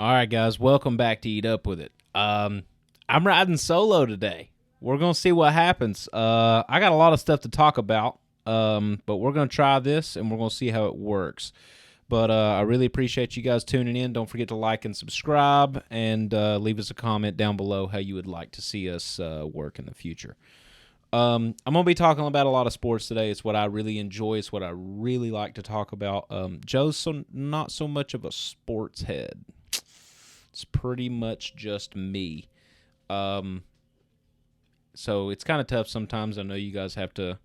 All right, guys, welcome back to Eat Up With It. I'm riding solo today. We're going to see what happens. I got a lot of stuff to talk about, but we're going to try this, and we're going to see how it works. But I really appreciate you guys tuning in. Don't forget to like and subscribe, and leave us a comment down below how you would like to see us work in the future. I'm going to be talking about a lot of sports today. It's what I really enjoy. It's what I really like to talk about. Joe's not so much of a sports head. It's pretty much just me. So it's kind of tough sometimes. I know you guys have to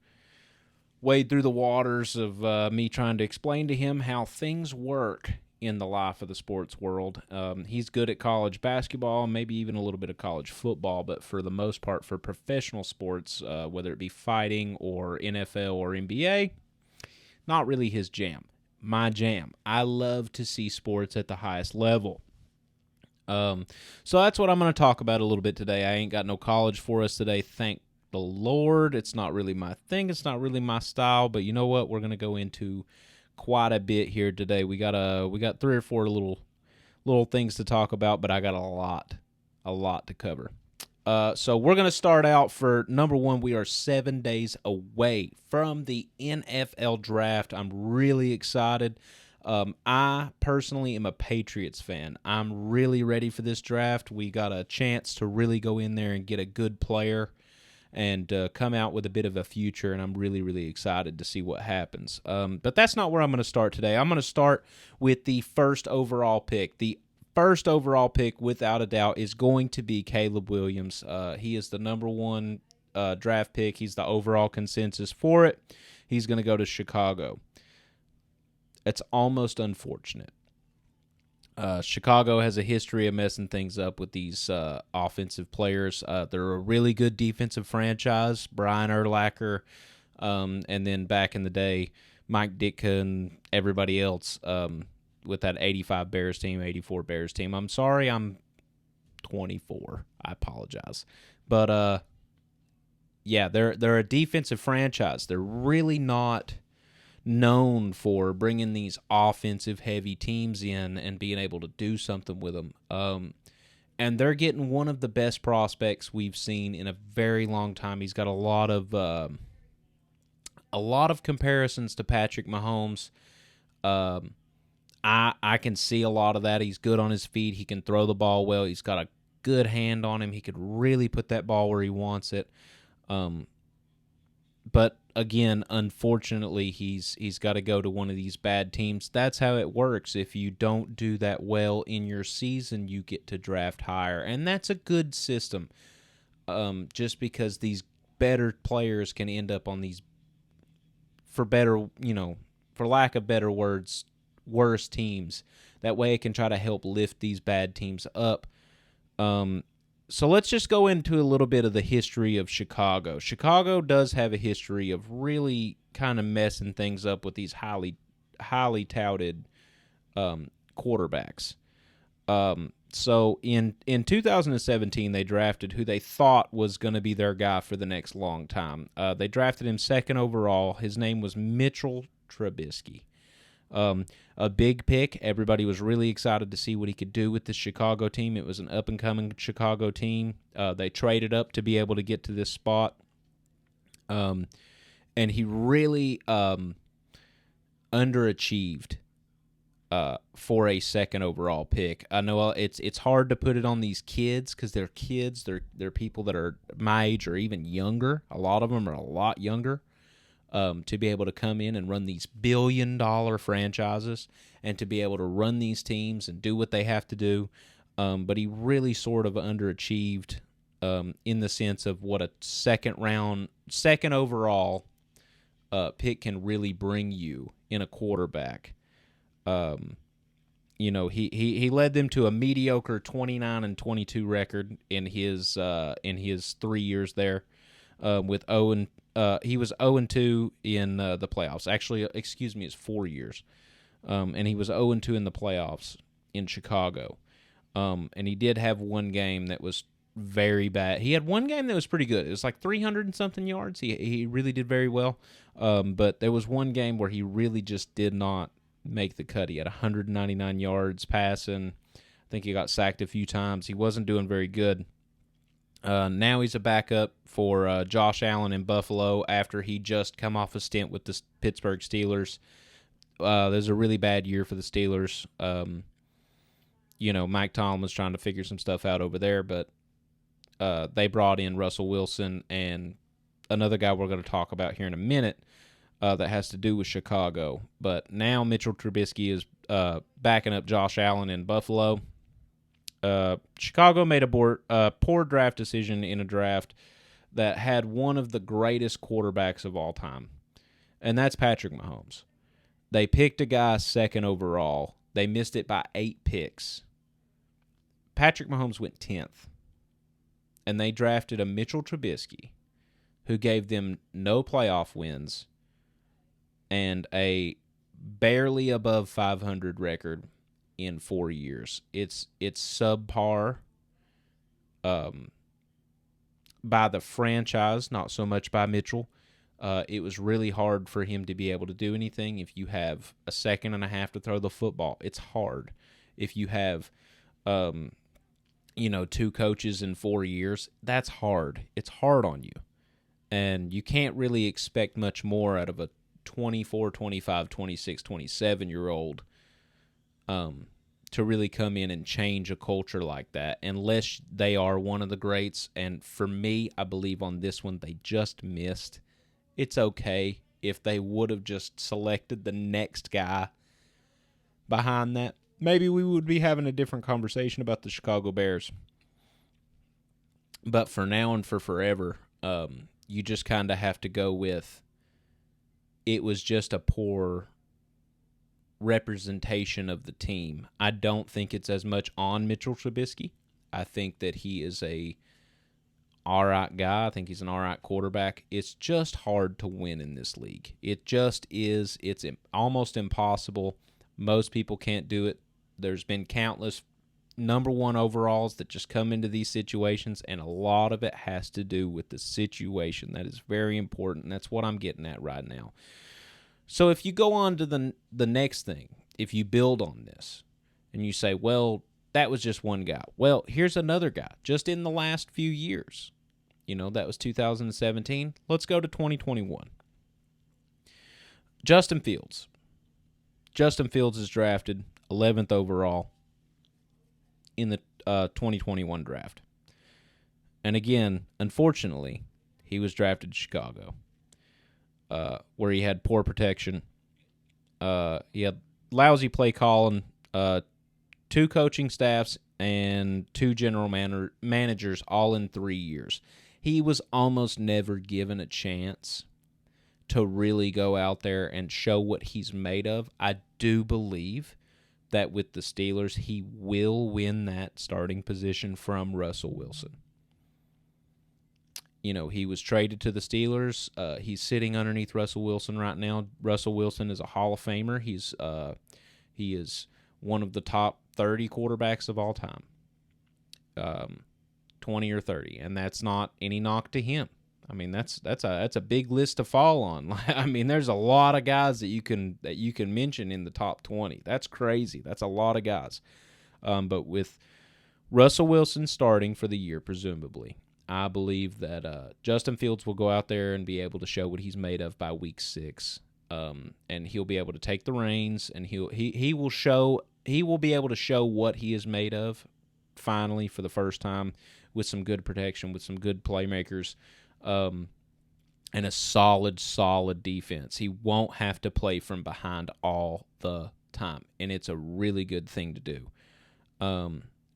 wade through the waters of me trying to explain to him how things work in the life of the sports world. He's good at college basketball, maybe even a little bit of college football, but for the most part, for professional sports, whether it be fighting or NFL or NBA, not really his jam. My jam. I love to see sports at the highest level. So that's what I'm going to talk about a little bit today. I ain't got no college for us today, thank the Lord. It's not really my thing. It's not really my style, but you know what? We're going to go into quite a bit here today. We got 3 or 4 little things to talk about, but I got a lot to cover. So we're going to start out for number 1. We are 7 days away from the NFL draft. I'm really excited. I personally am a Patriots fan. I'm really ready for this draft. We got a chance to really go in there and get a good player and come out with a bit of a future, and I'm really, really excited to see what happens. But that's not where I'm going to start today. I'm going to start with the first overall pick. The first overall pick, without a doubt, is going to be Caleb Williams. He is the number 1 draft pick. He's the overall consensus for it. He's going to go to Chicago. It's almost unfortunate. Chicago has a history of messing things up with these offensive players. They're a really good defensive franchise. Brian Urlacher, and then back in the day, Mike Ditka and everybody else with that 85 Bears team, 84 Bears team. I'm sorry, I'm 24. I apologize. But, yeah, they're a defensive franchise. They're really not known for bringing these offensive-heavy teams in and being able to do something with them. And they're getting one of the best prospects we've seen in a very long time. He's got a lot of comparisons to Patrick Mahomes. I can see a lot of that. He's good on his feet. He can throw the ball well. He's got a good hand on him. He could really put that ball where he wants it. But again, unfortunately, he's got to go to one of these bad teams. That's how it works. If you don't do that well in your season, you get to draft higher, and that's a good system. Just because these better players can end up on these, for lack of better words, worse teams. That way, it can try to help lift these bad teams up. So let's just go into a little bit of the history of Chicago. Chicago does have a history of really kind of messing things up with these highly touted quarterbacks. So in 2017, they drafted who they thought was going to be their guy for the next long time. They drafted him 2nd overall. His name was Mitchell Trubisky. A big pick. Everybody was really excited to see what he could do with this Chicago team. It was an up-and-coming Chicago team. They traded up to be able to get to this spot. And he really underachieved for a 2nd overall pick. I know it's hard to put it on these kids because they're kids. They're people that are my age or even younger. A lot of them are a lot younger. To be able to come in and run these billion-dollar franchises and to be able to run these teams and do what they have to do. But he really sort of underachieved in the sense of what a second overall pick can really bring you in a quarterback. He led them to a mediocre 29-22 record in his 3 years there, with he was 0-2 in the playoffs. Actually, it's 4 years. And he was 0-2 in the playoffs in Chicago. And he did have one game that was very bad. He had one game that was pretty good. It was like 300 and something yards. He really did very well. But there was one game where he really just did not make the cut. He had 199 yards passing. I think he got sacked a few times. He wasn't doing very good. Now he's a backup for Josh Allen in Buffalo after he just come off a stint with the Pittsburgh Steelers. There's a really bad year for the Steelers. Mike Tomlin was trying to figure some stuff out over there, but they brought in Russell Wilson and another guy we're going to talk about here in a minute that has to do with Chicago. But now Mitchell Trubisky is backing up Josh Allen in Buffalo. Chicago made a poor draft decision in a draft that had one of the greatest quarterbacks of all time, and that's Patrick Mahomes. They picked a guy second overall. They missed it by 8 picks. Patrick Mahomes went 10th, and they drafted a Mitchell Trubisky who gave them no playoff wins and a barely above 500 record in 4 years. It's subpar by the franchise, not so much by Mitchell. It was really hard for him to be able to do anything. If you have a second and a half to throw the football, it's hard. If you have, 2 coaches in 4 years, that's hard. It's hard on you. And you can't really expect much more out of a 24, 25, 26, 27-year-old to really come in and change a culture like that unless they are one of the greats. And for me, I believe on this one, they just missed. It's okay if they would have just selected the next guy behind that. Maybe we would be having a different conversation about the Chicago Bears. But for now and for forever, you just kind of have to go with it was just a poor representation of the team. I don't think it's as much on Mitchell Trubisky. I think that he is a all right guy. I think he's an all right quarterback. It's just hard to win in this league. It just is. It's almost impossible. Most people can't do it. There's been countless number one overalls that just come into these situations, and a lot of it has to do with the situation. That is very important, and that's what I'm getting at right now. So if you go on to the next thing, if you build on this, and you say, well, that was just one guy. Well, here's another guy, just in the last few years. That was 2017. Let's go to 2021. Justin Fields. Justin Fields is drafted 11th overall in the 2021 draft. And again, unfortunately, he was drafted to Chicago, where he had poor protection. He had lousy play calling, 2 coaching staffs, and 2 general managers all in 3 years. He was almost never given a chance to really go out there and show what he's made of. I do believe that with the Steelers, he will win that starting position from Russell Wilson. He was traded to the Steelers. He's sitting underneath Russell Wilson right now. Russell Wilson is a Hall of Famer. He is one of the top 30 quarterbacks of all time, 20 or 30, and that's not any knock to him. I mean, that's a big list to fall on. I mean, there's a lot of guys that you can mention in the top 20. That's crazy. That's a lot of guys. But with Russell Wilson starting for the year, presumably, I believe that Justin Fields will go out there and be able to show what he's made of by week 6. And he'll be able to take the reins, and he will be able to show what he is made of finally for the first time, with some good protection, with some good playmakers, and a solid defense. He won't have to play from behind all the time, and it's a really good thing to do.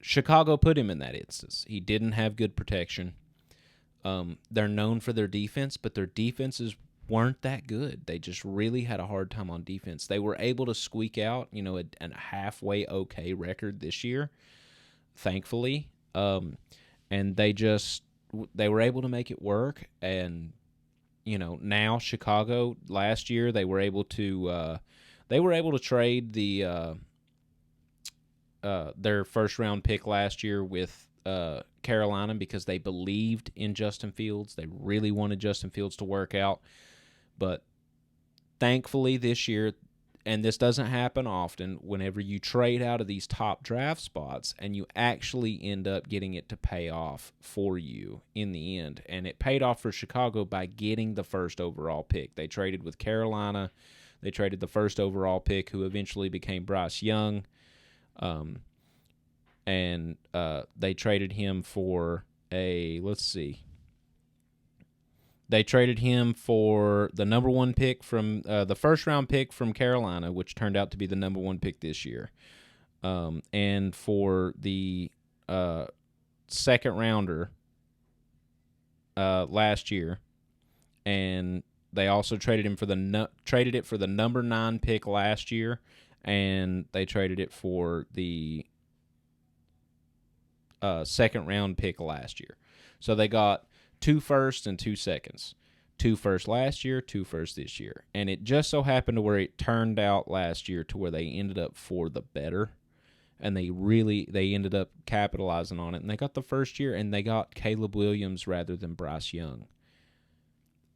Chicago put him in that instance. He didn't have good protection. They're known for their defense, but their defenses weren't that good. They just really had a hard time on defense. They were able to squeak out, a halfway okay record this year, thankfully. And they were able to make it work. And, now Chicago, last year, they were able to trade their first round pick last year with Carolina because they believed in Justin Fields. They really wanted Justin Fields to work out. But thankfully this year, and this doesn't happen often, whenever you trade out of these top draft spots and you actually end up getting it to pay off for you in the end. And it paid off for Chicago by getting the first overall pick. They traded with Carolina. They traded the first overall pick, who eventually became Bryce Young. And they traded him for They traded him for the number one pick from the first round pick from Carolina, which turned out to be the number one pick this year, and for the second rounder last year, and they also traded it for the number 9 pick last year, and they traded it for the second round pick last year. So they got 2 firsts and 2 seconds. 2 firsts last year, 2 firsts this year. And it just so happened to where it turned out last year to where they ended up for the better. And they ended up capitalizing on it. And they got the first year, and they got Caleb Williams rather than Bryce Young.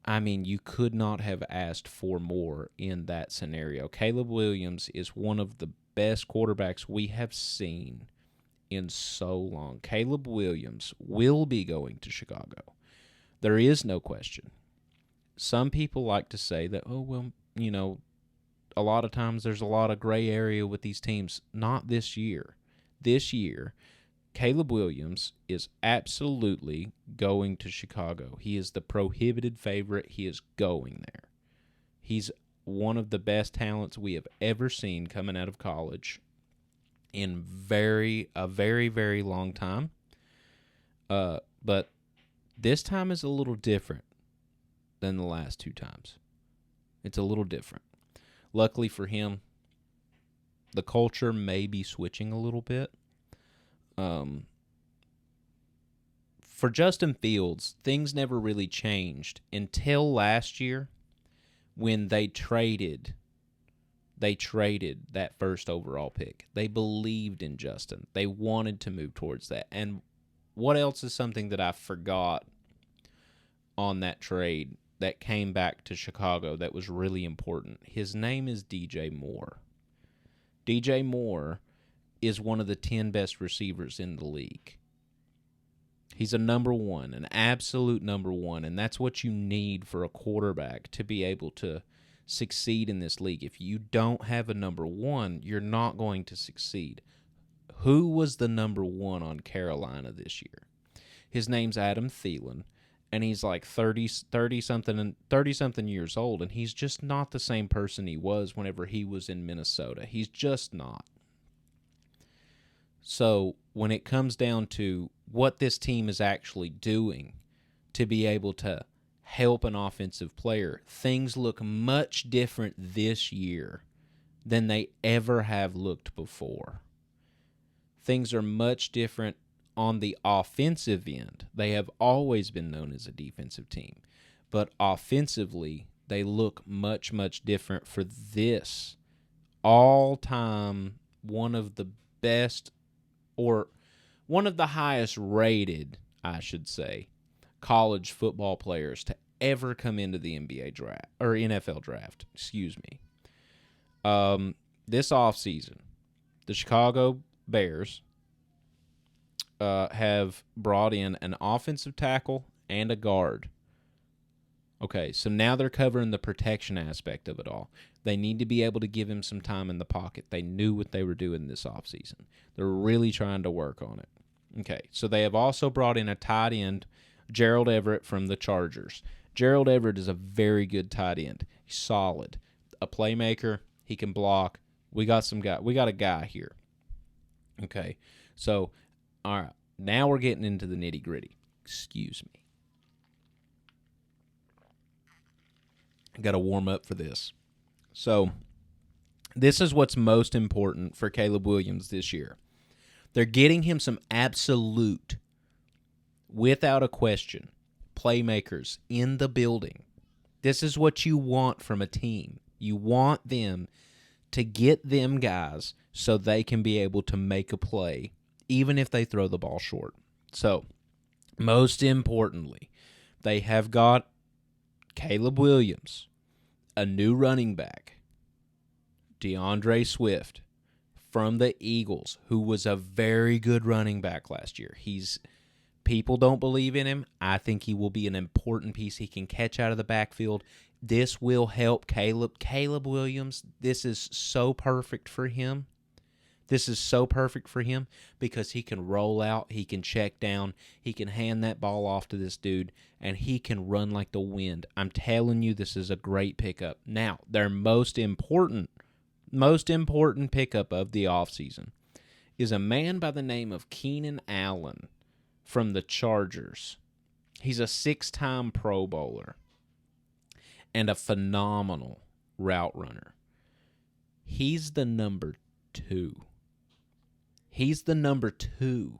I mean, you could not have asked for more in that scenario. Caleb Williams is one of the best quarterbacks we have seen in so long. Caleb Williams will be going to Chicago. There is no question. Some people like to say that, a lot of times there's a lot of gray area with these teams. Not this year. This year, Caleb Williams is absolutely going to Chicago. He is the prohibited favorite. He is going there. He's one of the best talents we have ever seen coming out of college in a very, very long time. But this time is a little different than the last 2 times. It's a little different. Luckily for him, the culture may be switching a little bit. For Justin Fields, things never really changed until last year when they traded that first overall pick. They believed in Justin. They wanted to move towards that. And what else is something that I forgot on that trade that came back to Chicago that was really important? His name is DJ Moore. DJ Moore is one of the 10 best receivers in the league. He's a number 1, an absolute number 1, and that's what you need for a quarterback to be able to succeed in this league. If you don't have a number 1, you're not going to succeed. Who was the number 1 on Carolina this year? His name's Adam Thielen, and he's like 30-something years old, and he's just not the same person he was whenever he was in Minnesota. He's just not. So when it comes down to what this team is actually doing to be able to help an offensive player, things look much different this year than they ever have looked before. Things are much different on the offensive end. They have always been known as a defensive team, but offensively, they look much, much different for this all-time one of the best, or one of the highest rated, I should say, college football players to ever come into the NBA draft, or NFL draft, excuse me. This offseason, the Chicago Bears have brought in an offensive tackle and a guard. Okay, so now they're covering the protection aspect of it all. They need to be able to give him some time in the pocket. They knew what they were doing this offseason. They're really trying to work on it. Okay, so they have also brought in a tight end, Gerald Everett from the Chargers. Gerald Everett is a very good tight end. He's solid. A playmaker. He can block. We got a guy here. Okay, so, all right, now we're getting into the nitty-gritty. Excuse me. I got to warm up for this. So, this is what's most important for Caleb Williams this year. They're getting him some absolute, without a question, playmakers in the building. This is what you want from a team. You want them to get them guys so they can be able to make a play, even if they throw the ball short. So, most importantly, they have got Caleb Williams, a new running back, DeAndre Swift from the Eagles, who was a very good running back last year. People don't believe in him. I think he will be an important piece. He can catch out of the backfield. This will help Caleb. Caleb Williams, this is so perfect for him. This is so perfect for him because he can roll out, he can check down, he can hand that ball off to this dude, and he can run like the wind. I'm telling you, this is a great pickup. Now, their most important pickup of the offseason is a man by the name of Keenan Allen from the Chargers. He's a 6-time Pro Bowler and a phenomenal route runner. He's the number 2. He's the number 2.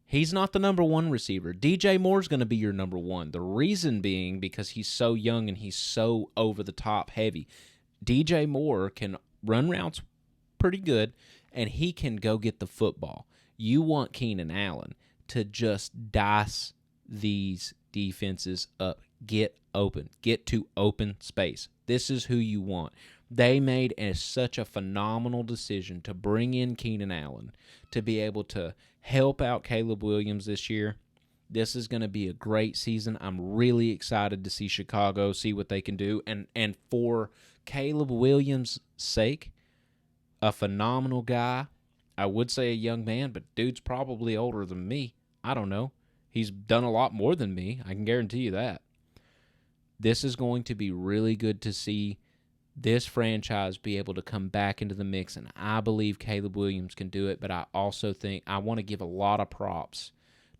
He's not the number 1 receiver. DJ Moore's going to be your number 1. The reason being because he's so young and he's so over-the-top heavy. DJ Moore can run routes pretty good, and he can go get the football. You want Keenan Allen to just dice these defenses up. Get open. Get to open space. This is who you want. They made such a phenomenal decision to bring in Keenan Allen to be able to help out Caleb Williams this year. This is going to be a great season. I'm really excited to see Chicago, see what they can do. And for Caleb Williams' sake, a phenomenal guy. I would say a young man, but dude's probably older than me. I don't know. He's done a lot more than me. I can guarantee you that. This is going to be really good to see this franchise be able to come back into the mix, and I believe Caleb Williams can do it, but I also think I want to give a lot of props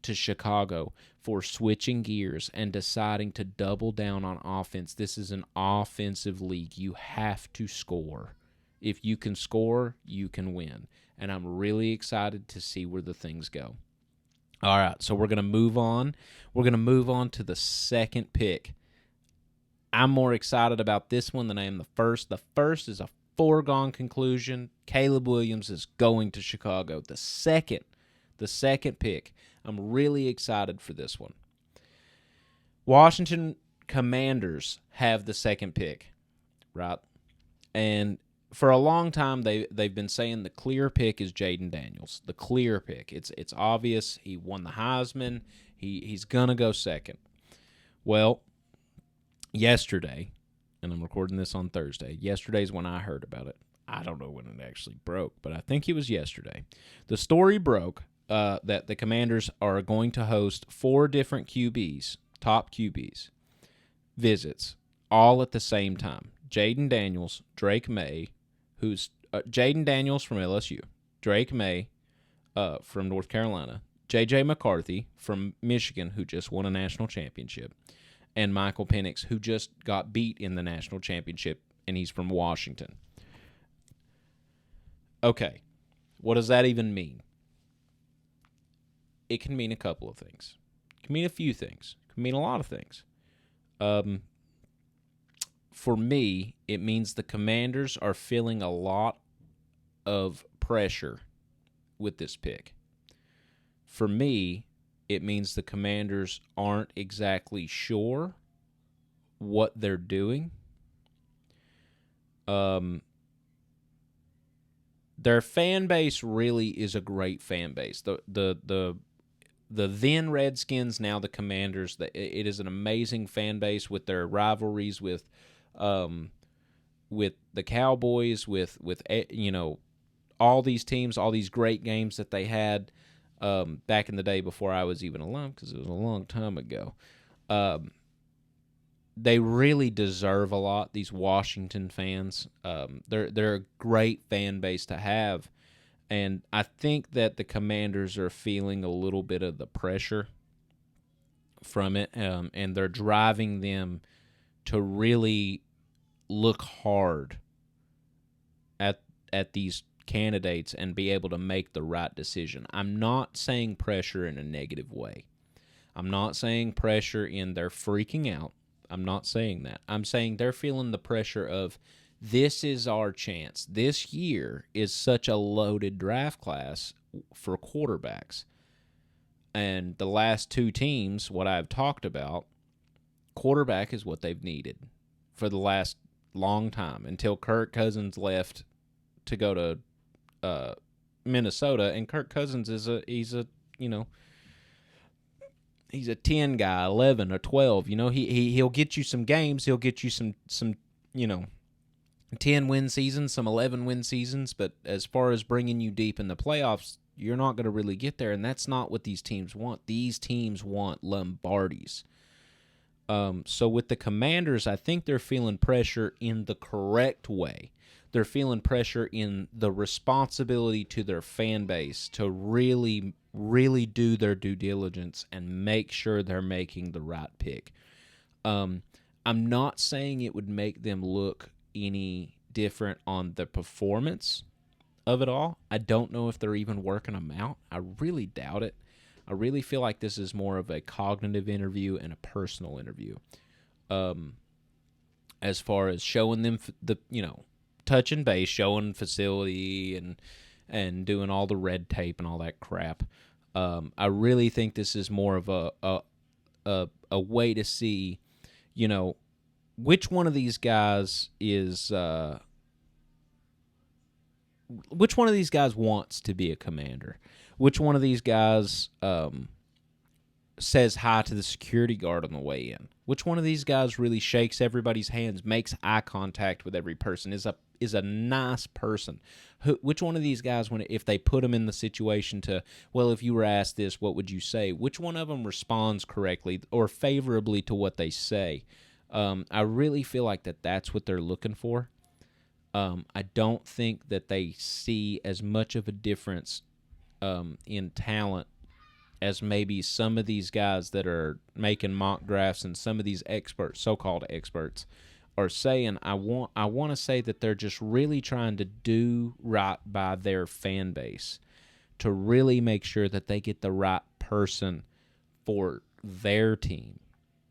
to Chicago for switching gears and deciding to double down on offense. This is an offensive league. You have to score. If you can score, you can win, and I'm really excited to see where the things go. All right, so we're going to move on. We're going to move on to the second pick. I'm more excited about this one than I am the first. The first is a foregone conclusion. Caleb Williams is going to Chicago. The second pick, I'm really excited for this one. Washington Commanders have the second pick, right? And for a long time, they've been saying the clear pick is Jaden Daniels. The clear pick. It's obvious. He won the Heisman. He's going to go second. Well, yesterday, and I'm recording this on Thursday, yesterday's when I heard about it. I don't know when it actually broke, but I think it was yesterday. The story broke that the Commanders are going to host 4 different QBs, top QBs, visits, all at the same time. Jaden Daniels, Drake May, who's Jaden Daniels from LSU, Drake May from North Carolina, J.J. McCarthy from Michigan, who just won a national championship, and Michael Penix, who just got beat in the national championship, and he's from Washington. Okay, what does that even mean? It can mean a couple of things. It can mean a few things. It can mean a lot of things. For me, it means the Commanders are feeling a lot of pressure with this pick. For me, it means the Commanders aren't exactly sure what they're doing. Their fan base really is a great fan base. The then Redskins, now the Commanders. It is an amazing fan base with their rivalries with the Cowboys, with all these teams, all these great games that they had back in the day before I was even alive, because it was a long time ago. They really deserve a lot, these Washington fans. They're a great fan base to have, and I think that the Commanders are feeling a little bit of the pressure from it, and they're driving them to really look hard at these candidates and be able to make the right decision. I'm not saying pressure in a negative way. I'm not saying pressure in they're freaking out. I'm not saying that. I'm saying they're feeling the pressure of, this is our chance. This year is such a loaded draft class for quarterbacks. And the last 2 teams, what I've talked about, quarterback is what they've needed for the last long time until Kirk Cousins left to go to Minnesota, and Kirk Cousins he's a he's a 10 guy, 11 or 12. He'll get you some games, he'll get you some 10 win seasons, some 11 win seasons, but as far as bringing you deep in the playoffs, you're not going to really get there, and that's not what these teams want. These teams want Lombardis. So with the Commanders, I think they're feeling pressure in the correct way. They're feeling pressure in the responsibility to their fan base to really, really do their due diligence and make sure they're making the right pick. I'm not saying it would make them look any different on the performance of it all. I don't know if they're even working them out. I really doubt it. I really feel like this is more of a cognitive interview and a personal interview. As far as showing them touching base, showing facility and doing all the red tape and all that crap. I really think this is more of a way to see, which one of these guys which one of these guys wants to be a commander? Which one of these guys says hi to the security guard on the way in? Which one of these guys really shakes everybody's hands, makes eye contact with every person, is a nice person? Which one of these guys, if they put them in the situation to, well, if you were asked this, what would you say? Which one of them responds correctly or favorably to what they say? I really feel like that's what they're looking for. I don't think that they see as much of a difference in talent as maybe some of these guys that are making mock drafts and some of these experts, so-called experts, are saying. I want to say that they're just really trying to do right by their fan base, to really make sure that they get the right person for their team,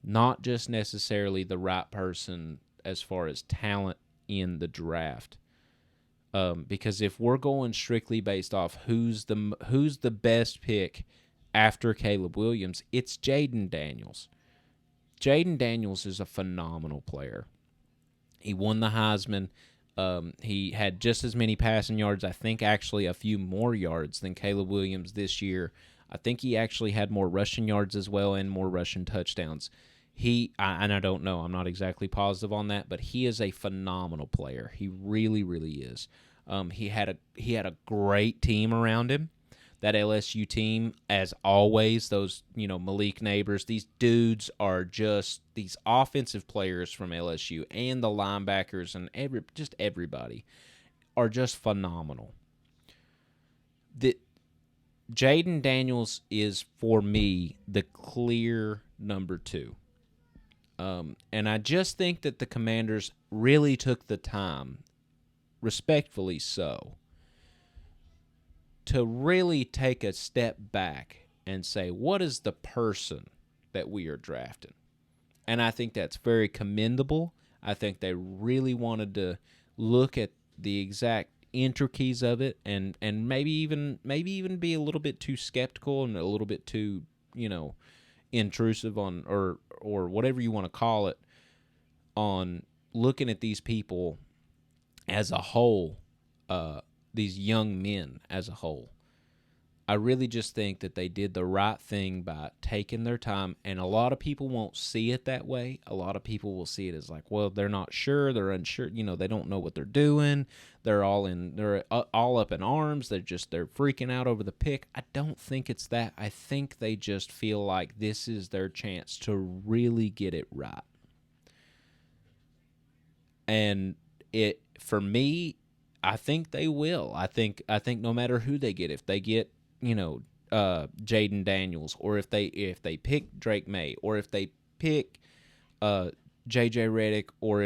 not just necessarily the right person as far as talent in the draft. Because if we're going strictly based off who's the best pick after Caleb Williams, it's Jaden Daniels. Jaden Daniels is a phenomenal player. He won the Heisman. He had just as many passing yards, I think actually a few more yards than Caleb Williams this year. I think he actually had more rushing yards as well and more rushing touchdowns. And I don't know, I'm not exactly positive on that, but he is a phenomenal player. He really, really is. He had a great team around him. That LSU team, as always, those Malik Neighbors, these dudes are just these offensive players from LSU, and the linebackers and everybody are just phenomenal. Jaden Daniels is, for me, the clear number 2. And I just think that the Commanders really took the time, respectfully so, to really take a step back and say, what is the person that we are drafting? And I think that's very commendable. I think they really wanted to look at the exact intricacies of it and maybe even be a little bit too skeptical and a little bit too, intrusive on or whatever you want to call it, on looking at these people as a whole, these young men as a whole. I really just think that they did the right thing by taking their time, and a lot of people won't see it that way. A lot of people will see it as like, well, they're not sure, they're unsure, they don't know what they're doing. They're all up in arms. They're freaking out over the pick. I don't think it's that. I think they just feel like this is their chance to really get it right. And for me, I think they will. I think no matter who they get, if they get Jaden Daniels, or if they pick Drake May, or if they pick JJ Redick, or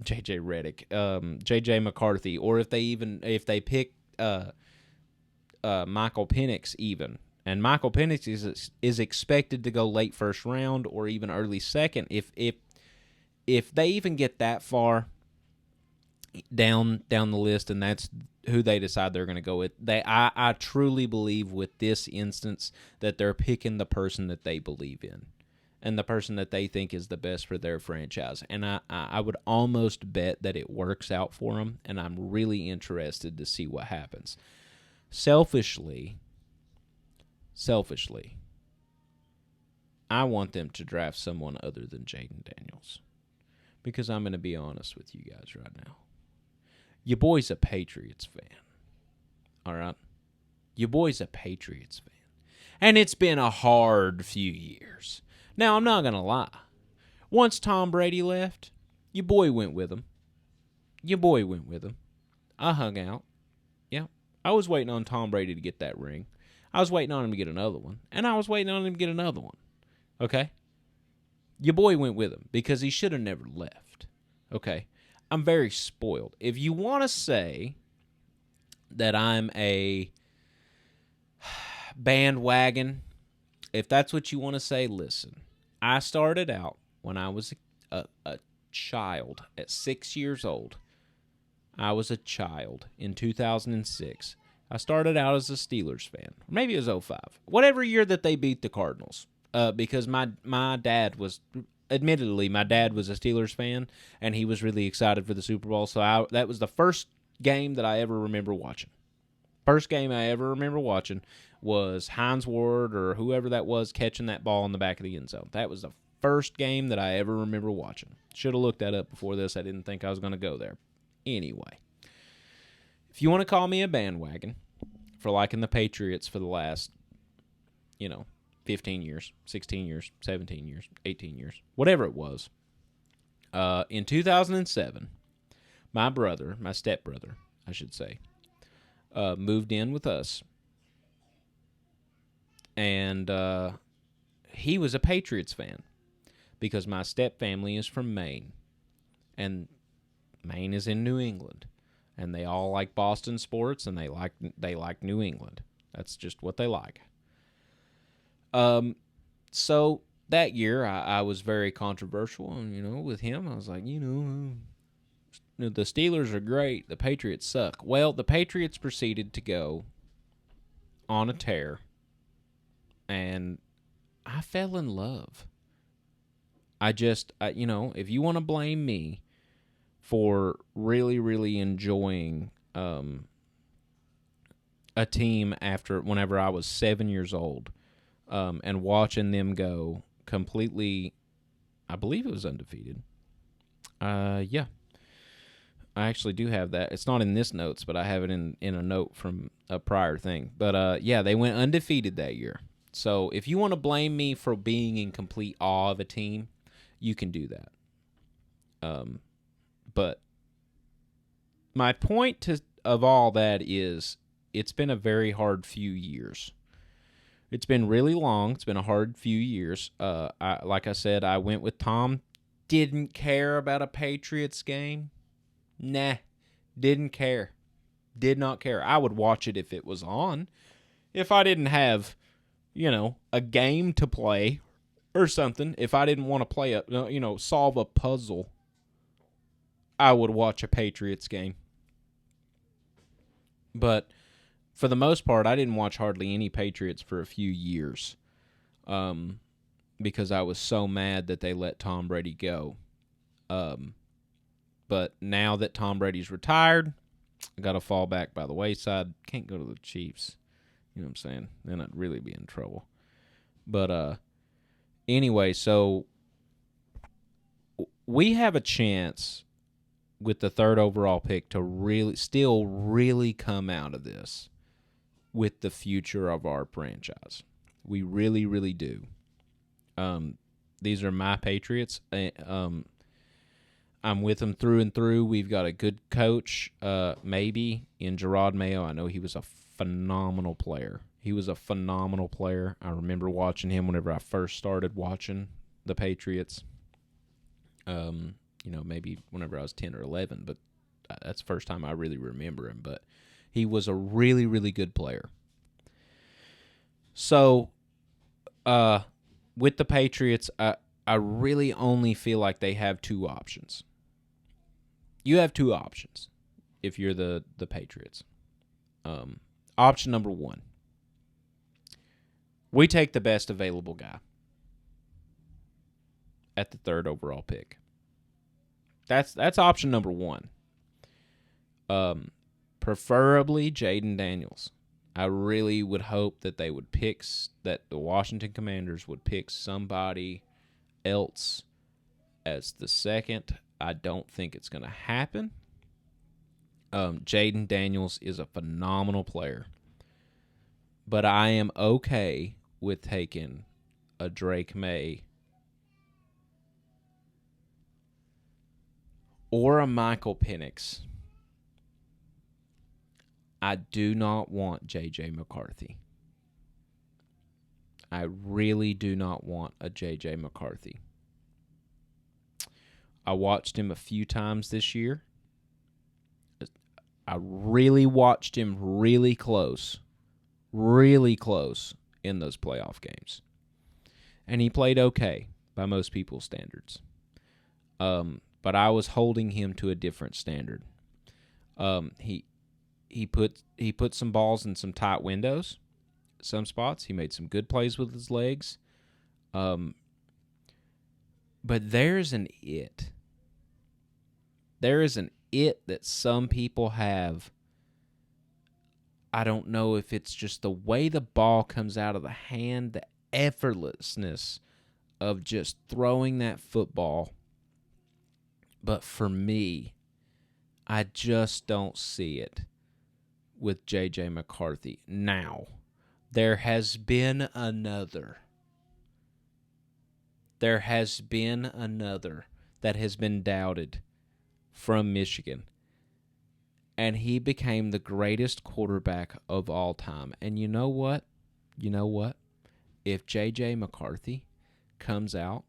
JJ McCarthy, or if they pick Michael Penix even. And Michael Penix is expected to go late first round or even early second. If they even get that far down the list, and that's who they decide they're going to go with, I truly believe with this instance that they're picking the person that they believe in. and the person that they think is the best for their franchise. And I would almost bet that it works out for them, and I'm really interested to see what happens. Selfishly, I want them to draft someone other than Jaden Daniels, because I'm going to be honest with you guys right now. Your boy's a Patriots fan, all right? Your boy's a Patriots fan. And it's been a hard few years. Now, I'm not going to lie. Once Tom Brady left, your boy went with him. I hung out. Yeah. I was waiting on Tom Brady to get that ring. I was waiting on him to get another one. And I was waiting on him to get another one. Okay? Your boy went with him because he should have never left. Okay? I'm very spoiled. If you want to say that I'm a bandwagon, if that's what you want to say, listen. I started out when I was a child at 6 years old. I was a child in 2006. I started out as a Steelers fan. Maybe it was 05. Whatever year that they beat the Cardinals. Because my dad was, admittedly, my dad was a Steelers fan, and he was really excited for the Super Bowl. So that was the first game that I ever remember watching. First game I ever remember watching was Hines Ward or whoever that was catching that ball in the back of the end zone. That was the first game that I ever remember watching. Should have looked that up before this. I didn't think I was going to go there. Anyway, if you want to call me a bandwagon for liking the Patriots for the last, 15 years, 16 years, 17 years, 18 years, whatever it was, in 2007, my stepbrother, I should say, moved in with us, and he was a Patriots fan because my stepfamily is from Maine, and Maine is in New England, and they all like Boston sports, and they like New England. That's just what they like. So that year I was very controversial, and with him I was like, the Steelers are great, the Patriots suck. Well, the Patriots proceeded to go on a tear, and I fell in love. If you want to blame me for really, really enjoying a team whenever I was 7 years old, and watching them go completely, I believe it was undefeated. Yeah. I actually do have that. It's not in this notes, but I have it in a note from a prior thing. But, yeah, they went undefeated that year. So if you want to blame me for being in complete awe of a team, you can do that. But my point of all that is it's been a very hard few years. It's been really long. It's been a hard few years. Like I said, I went with Tom. Didn't care about a Patriots game. Nah, didn't care. Did not care. I would watch it if it was on. If I didn't have, a game to play or something, if I didn't want to play solve a puzzle, I would watch a Patriots game. But for the most part, I didn't watch hardly any Patriots for a few years, because I was so mad that they let Tom Brady go. But now that Tom Brady's retired, I got to fall back by the wayside. Can't go to the Chiefs. You know what I'm saying? Then I'd really be in trouble. But anyway, so we have a chance with the third overall pick to really come out of this with the future of our franchise. We really, really do. These are my Patriots. I'm with them through and through. We've got a good coach, maybe, in Gerard Mayo. I know he was a phenomenal player. I remember watching him whenever I first started watching the Patriots. Maybe whenever I was 10 or 11, but that's the first time I really remember him. But he was a really, really good player. So, with the Patriots, I really only feel like they have two options. You have two options if you're the Patriots. Option number one, we take the best available guy. at the 3rd overall pick. That's option number one. Preferably Jaden Daniels. I really would hope that they would that the Washington Commanders would pick somebody else as the 2nd. I don't think it's going to happen. Jaden Daniels is a phenomenal player, but I am okay with taking a Drake May or a Michael Penix. I do not want J.J. McCarthy. I really do not want a J.J. McCarthy. I watched him a few times this year. I really watched him really close in those playoff games. And he played okay by most people's standards. But I was holding him to a different standard. He put some balls in some tight windows, some spots. He made some good plays with his legs. But there's an it. There is an it that some people have. I don't know if it's just the way the ball comes out of the hand, the effortlessness of just throwing that football. But for me, I just don't see it with J.J. McCarthy. Now, there has been another. There has been another that has been doubted from Michigan. And he became the greatest quarterback of all time. And you know what? If J.J. McCarthy comes out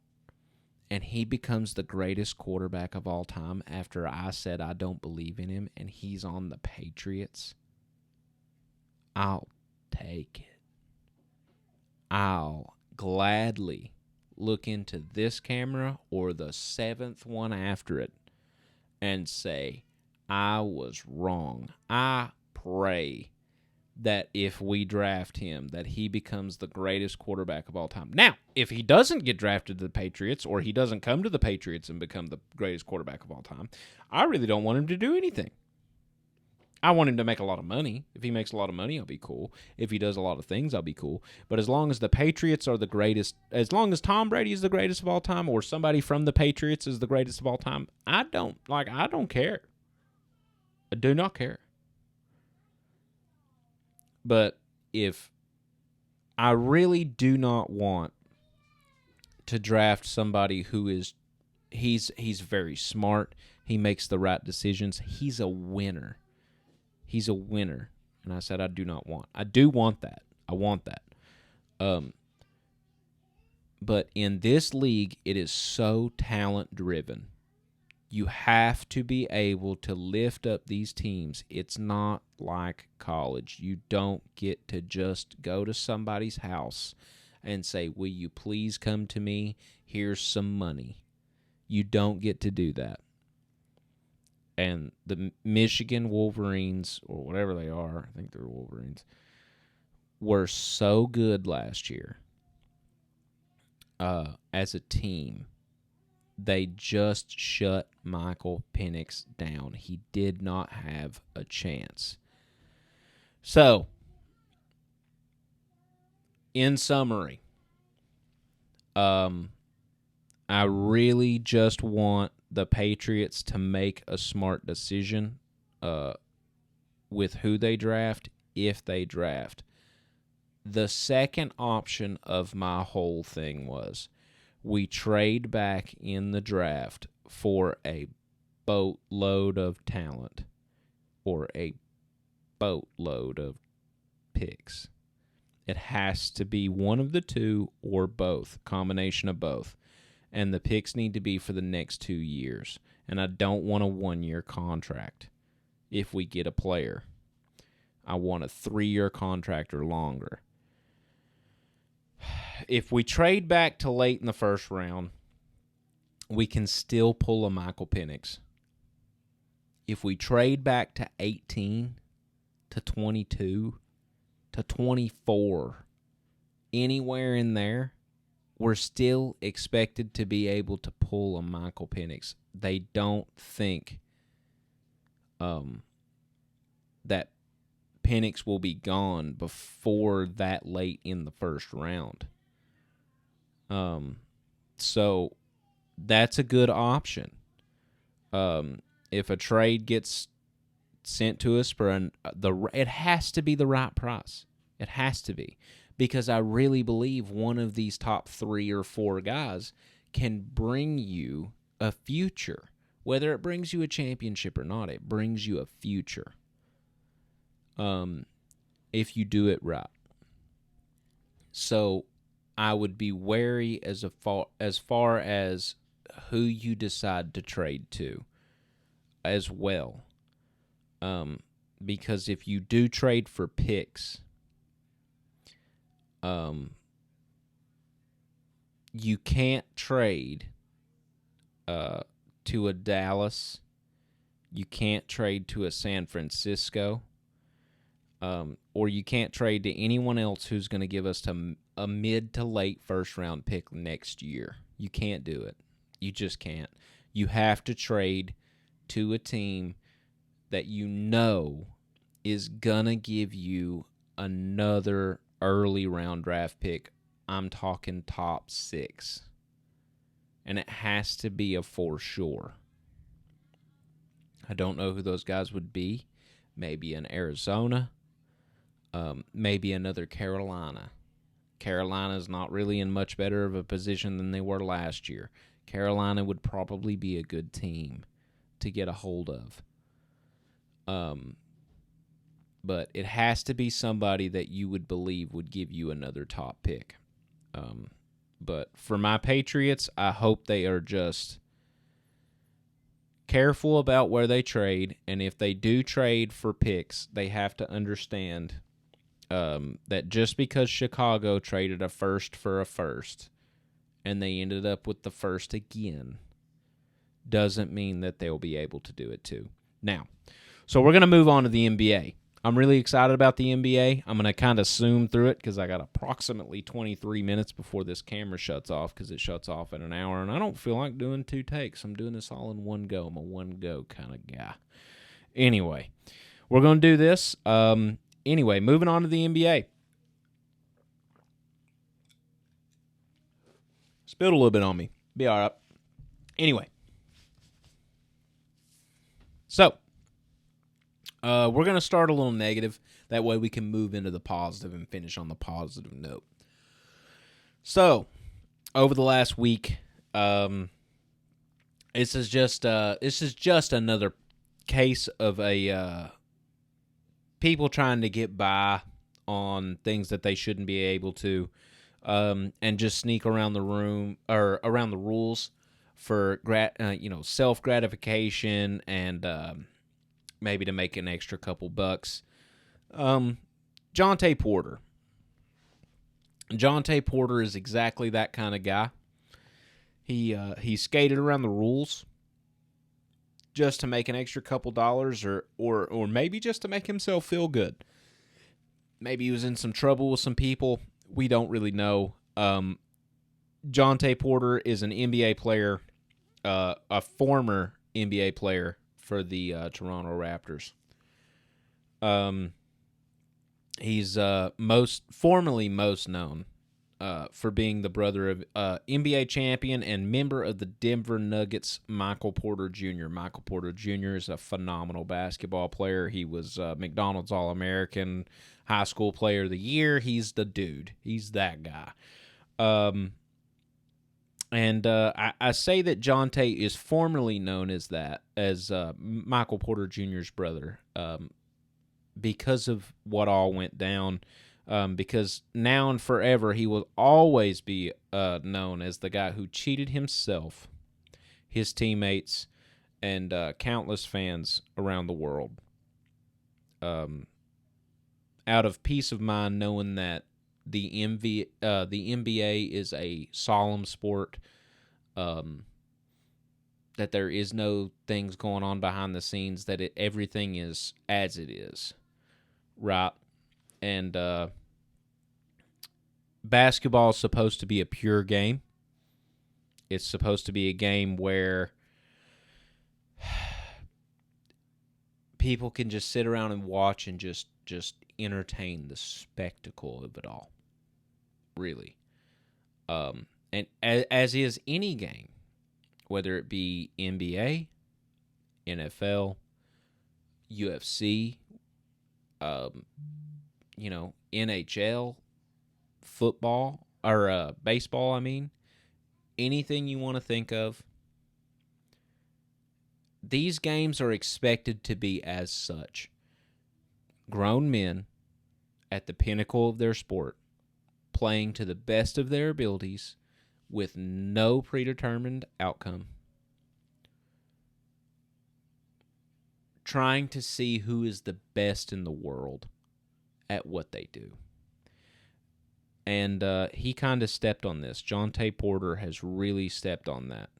and he becomes the greatest quarterback of all time after I said I don't believe in him and he's on the Patriots, I'll take it. I'll gladly look into this camera or the 7th one after it and say, I was wrong. I pray that if we draft him, that he becomes the greatest quarterback of all time. Now, if he doesn't get drafted to the Patriots or he doesn't come to the Patriots and become the greatest quarterback of all time, I really don't want him to do anything. I want him to make a lot of money. If he makes a lot of money, I'll be cool. If he does a lot of things, I'll be cool. But as long as the Patriots are the greatest, as long as Tom Brady is the greatest of all time or somebody from the Patriots is the greatest of all time, I don't care. I do not care. But if I really do not want to draft somebody who is he's very smart, he makes the right decisions, he's a winner. He's a winner. And I said I do not want. I do want that. I want that. But in this league, it is so talent driven. You have to be able to lift up these teams. It's not like college. You don't get to just go to somebody's house and say, will you please come to me? Here's some money. You don't get to do that. And the Michigan Wolverines, or whatever they are, I think they're Wolverines, were so good last year as a team. They just shut Michael Penix down. He did not have a chance. So, in summary, I really just want the Patriots to make a smart decision with who they draft, if they draft. The second option of my whole thing was we trade back in the draft for a boatload of talent or a boatload of picks. It has to be one of the two or both, combination of both. And the picks need to be for the next 2 years. And I don't want a 1-year contract if we get a player. I want a 3-year contract or longer. If we trade back to late in the first round, we can still pull a Michael Penix. If we trade back to 18, to 22, to 24, anywhere in there, we're still expected to be able to pull a Michael Penix. They don't think that Penix will be gone before that late in the first round. So that's a good option. If a trade gets sent to us for it has to be the right price. It has to be, because I really believe one of these top 3 or 4 guys can bring you a future. Whether it brings you a championship or not, it brings you a future. If you do it right. So I would be wary as far as who you decide to trade to as well. Because if you do trade for picks, you can't trade to a Dallas. You can't trade to a San Francisco. Or you can't trade to anyone else who's going to give us a mid to late first round pick next year. You can't do it. You just can't. You have to trade to a team that you know is going to give you another early round draft pick. I'm talking top 6. And it has to be a for sure. I don't know who those guys would be. Maybe an Arizona. Maybe another Carolina. Carolina's not really in much better of a position than they were last year. Carolina would probably be a good team to get a hold of. But it has to be somebody that you would believe would give you another top pick. But for my Patriots, I hope they are just careful about where they trade. And if they do trade for picks, they have to understand that just because Chicago traded a first for a first and they ended up with the first again doesn't mean that they'll be able to do it too. Now, so we're going to move on to the NBA. I'm really excited about the NBA. I'm going to kind of zoom through it because I got approximately 23 minutes before this camera shuts off, because it shuts off in an hour, and I don't feel like doing 2 takes. I'm doing this all in one go. I'm a one-go kind of guy. Anyway, we're going to do this. Anyway, moving on to the NBA. Spilled a little bit on me. Be all right. Anyway. So, we're going to start a little negative. That way we can move into the positive and finish on the positive note. So, over the last week, this is just another case of a people trying to get by on things that they shouldn't be able to, and just sneak around the room or around the rules for self gratification and maybe to make an extra couple bucks. Jonte Porter. Jonte Porter is exactly that kind of guy. He skated around the rules just to make an extra couple dollars, or maybe just to make himself feel good. Maybe he was in some trouble with some people. We don't really know. Jonte Porter is an NBA player, a former NBA player for the Toronto Raptors. He's formerly most known for being the brother of NBA champion and member of the Denver Nuggets, Michael Porter Jr. Michael Porter Jr. is a phenomenal basketball player. He was McDonald's All-American, High School Player of the Year. He's the dude. He's that guy. I say that Jonte is formerly known as that, as Michael Porter Jr.'s brother, because of what all went down. Because now and forever he will always be known as the guy who cheated himself, his teammates, and countless fans around the world. Out of peace of mind, knowing that the NBA is a solemn sport, that there is no things going on behind the scenes, that everything is as it is, right? And basketball is supposed to be a pure game. It's supposed to be a game where people can just sit around and watch and just entertain the spectacle of it all. Really. And as is any game, whether it be NBA, NFL, UFC, NHL, football, or baseball, I mean, anything you want to think of, these games are expected to be as such. Grown men at the pinnacle of their sport, playing to the best of their abilities with no predetermined outcome, trying to see who is the best in the world at what they do. And he kind of stepped on this. Jonte Porter has really stepped on that.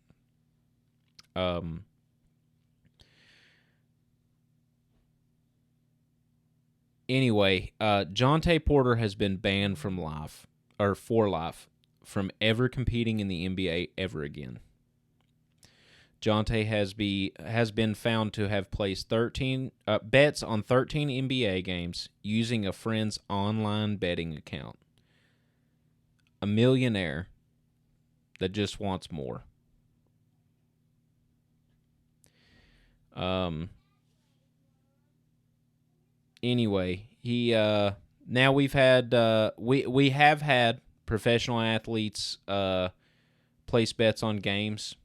Anyway, Jonte Porter has been banned for life from ever competing in the NBA ever again. Jonte has been found to have placed 13 bets on 13 NBA games using a friend's online betting account. A millionaire that just wants more. Anyway, he now we have had professional athletes place bets on games.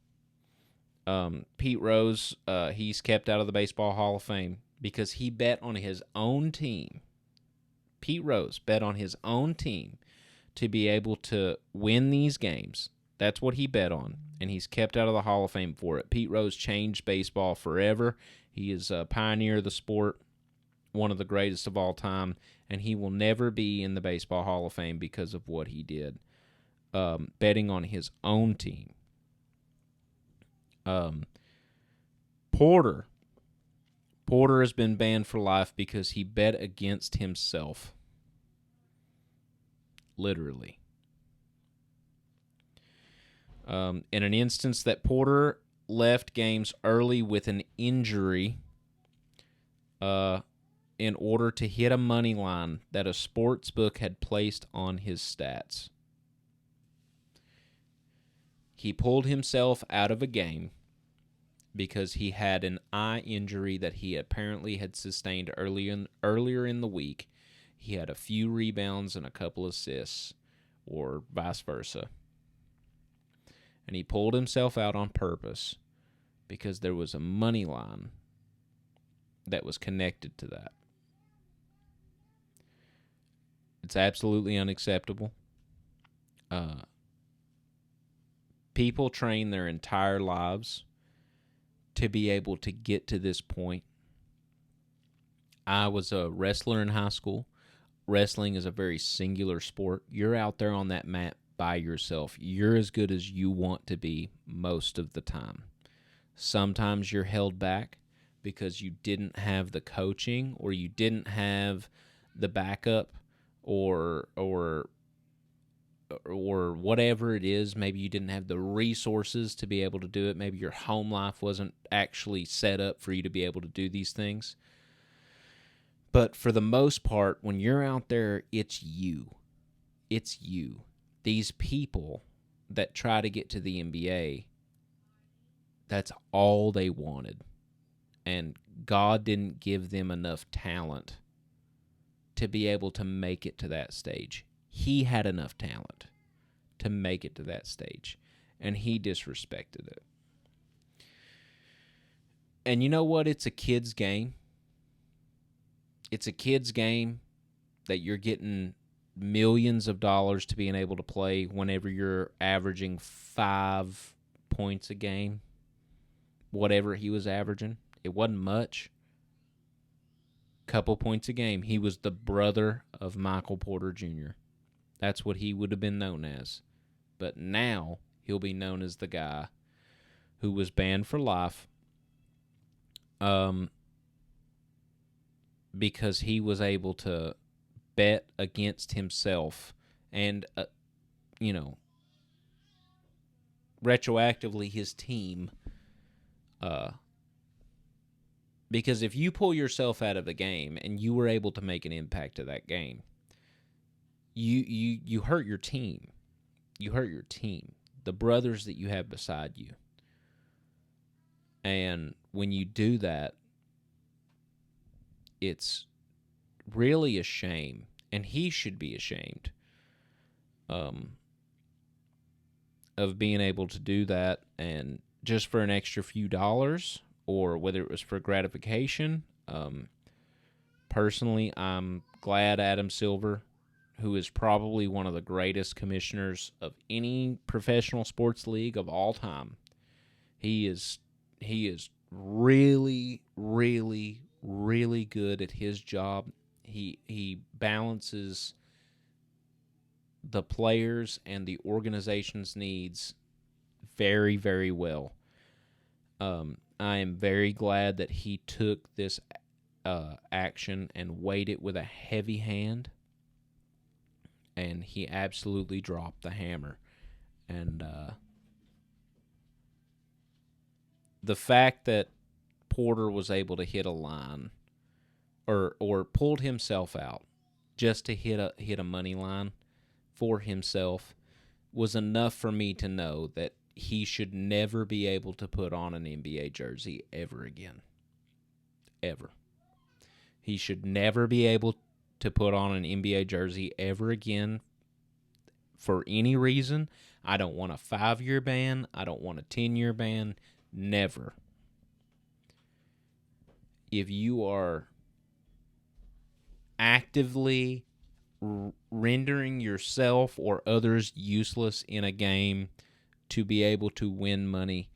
Pete Rose, he's kept out of the Baseball Hall of Fame because he bet on his own team. Pete Rose bet on his own team to be able to win these games. That's what he bet on, and he's kept out of the Hall of Fame for it. Pete Rose changed baseball forever. He is a pioneer of the sport, one of the greatest of all time, and he will never be in the Baseball Hall of Fame because of what he did, betting on his own team. Porter has been banned for life because he bet against himself. Literally. In an instance that Porter left games early with an injury in order to hit a money line that a sports book had placed on his stats. He pulled himself out of a game because he had an eye injury that he apparently had sustained earlier in the week. He had a few rebounds and a couple assists, or vice versa. And he pulled himself out on purpose because there was a money line that was connected to that. It's absolutely unacceptable. People train their entire lives to be able to get to this point. I was a wrestler in high school. Wrestling is a very singular sport. You're out there on that mat by yourself. You're as good as you want to be most of the time. Sometimes you're held back because you didn't have the coaching, or you didn't have the backup, or whatever it is. Maybe you didn't have the resources to be able to do it. Maybe your home life wasn't actually set up for you to be able to do these things. But for the most part, when you're out there, it's you. It's you. These people that try to get to the NBA, that's all they wanted. And God didn't give them enough talent to be able to make it to that stage. He had enough talent to make it to that stage, and he disrespected it. And you know what? It's a kid's game. It's a kid's game that you're getting millions of dollars to being able to play whenever you're averaging 5 points a game. Whatever he was averaging. It wasn't much. Couple points a game. He was the brother of Michael Porter Jr. That's what he would have been known as. But now he'll be known as the guy who was banned for life because he was able to bet against himself and you know, retroactively his team. Because if you pull yourself out of the game and you were able to make an impact to that game, you hurt your team. You hurt your team, the brothers that you have beside you. And when you do that, it's really a shame, and he should be ashamed of being able to do that, and just for an extra few dollars, or whether it was for gratification. Personally, I'm glad Adam Silver, who is probably one of the greatest commissioners of any professional sports league of all time, he is really, really, really good at his job. He balances the players and the organization's needs very, very well. I am very glad that he took this action and weighed it with a heavy hand, and he absolutely dropped the hammer. And the fact that Porter was able to hit a line or pulled himself out just to hit a money line for himself was enough for me to know that he should never be able to put on an NBA jersey ever again. Ever. He should never be able to put on an NBA jersey ever again for any reason. I don't want a 5-year ban. I don't want a 10-year ban. Never. If you are actively rendering yourself or others useless in a game to be able to win money,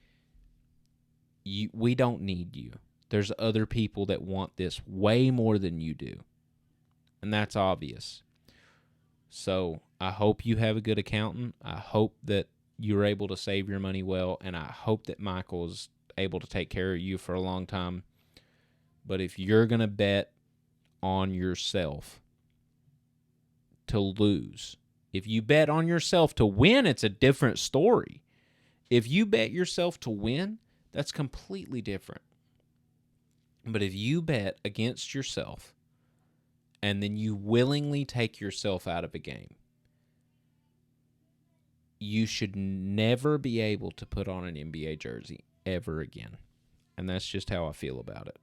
we don't need you. There's other people that want this way more than you do. And that's obvious. So I hope you have a good accountant. I hope that you're able to save your money well. And I hope that Michael is able to take care of you for a long time. But if you're going to bet on yourself to lose, if you bet on yourself to win, it's a different story. If you bet yourself to win, that's completely different. But if you bet against yourself and then you willingly take yourself out of a game, you should never be able to put on an NBA jersey ever again. And that's just how I feel about it.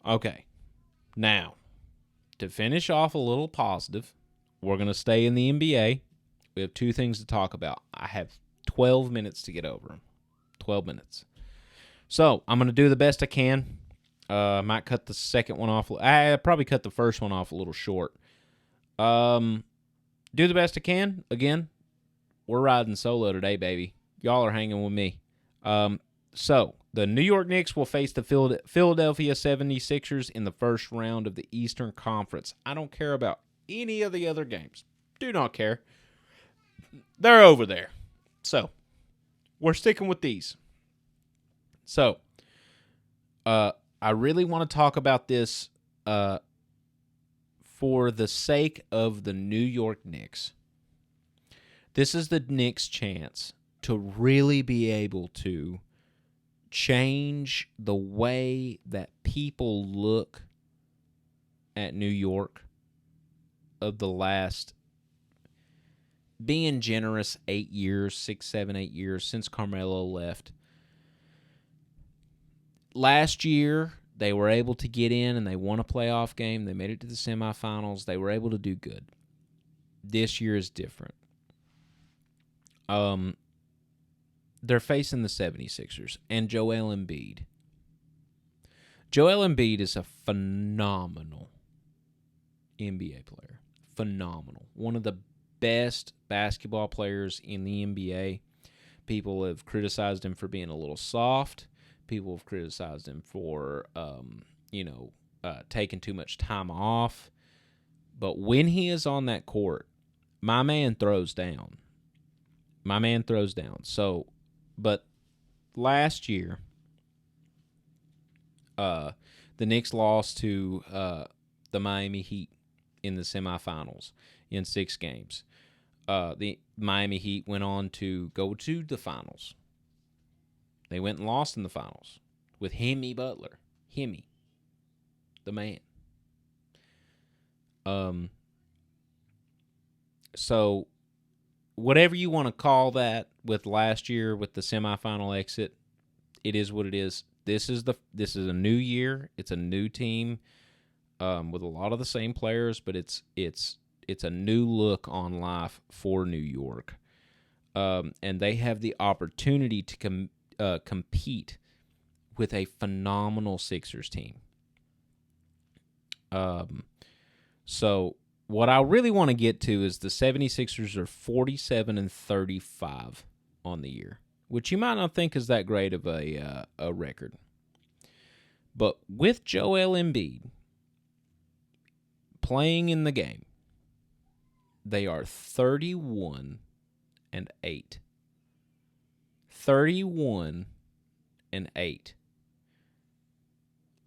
Okay, now, to finish off a little positive, we're going to stay in the NBA. We have two things to talk about. I have 12 minutes to get over them. 12 minutes. So, I'm going to do the best I can. I might cut the second one off. I probably cut the first one off a little short. Do the best I can. Again, we're riding solo today, baby. Y'all are hanging with me. So, the New York Knicks will face the Philadelphia 76ers in the first round of the Eastern Conference. I don't care about any of the other games. Do not care. They're over there. So, we're sticking with these. So, I really want to talk about this for the sake of the New York Knicks. This is the Knicks' chance to really be able to change the way that people look at New York of the last, being generous, 8 years, 6, 7, 8 years since Carmelo left. Last year, they were able to get in and they won a playoff game. They made it to the semifinals. They were able to do good. This year is different. They're facing the 76ers and Joel Embiid. Joel Embiid is a phenomenal NBA player. Phenomenal. One of the best basketball players in the NBA. People have criticized him for being a little soft. People have criticized him for, taking too much time off. But when he is on that court, my man throws down. So, but last year, the Knicks lost to the Miami Heat in the semifinals in 6 games. The Miami Heat went on to go to the finals. They went and lost in the finals with Hemi Butler. Hemi, the man. So whatever you want to call that with last year with the semifinal exit, it is what it is. This is a new year. It's a new team with a lot of the same players, but it's a new look on life for New York, and they have the opportunity to compete with a phenomenal Sixers team. So what I really want to get to is the 76ers are 47-35 on the year, which you might not think is that great of a record. But with Joel Embiid playing in the game, they are 31-8. 31-8.